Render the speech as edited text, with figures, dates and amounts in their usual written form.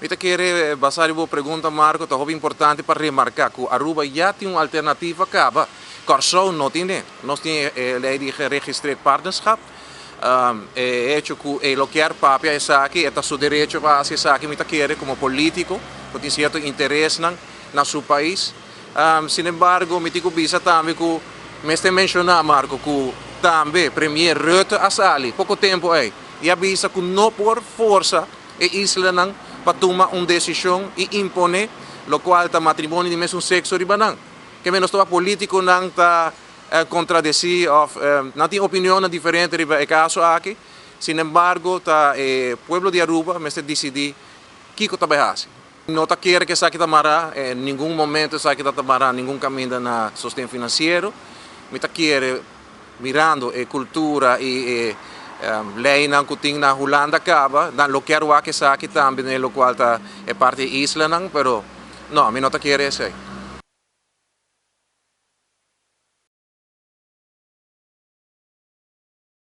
Eu quero basar a pergunta, Marco, está importante para remarcar que Aruba já tem uma alternativa caba. Corsou não tem, nós temos lei de registrar partnership. Hecho que bloquear papia é aqui, é seu direito a fazer isso aqui, eu quero como político, que tem certo interesse na seu país. Sin embargo, eu digo bisa também que, me tem mencionar, Marco, que também Premier Rutte a sali, pouco tempo aí, e avisa que não por força e isla não para tomar uma decisão e impor, lo qual está matrimônio de mesmo sexo ribanan. Que menos todo político não está contradizer, não tem opinião diferente sobre o caso aqui. Sin embargo, o povo de Aruba me decidir o que está fazendo. Não quer que saque da mará, em nenhum momento saque da mará, nenhum caminho na sustento financeiro. Me quer mirando a cultura e lei que tem na Holanda acaba, dan lo quero que saque também, lo qual é parte da isla, pero não, me não quer isso.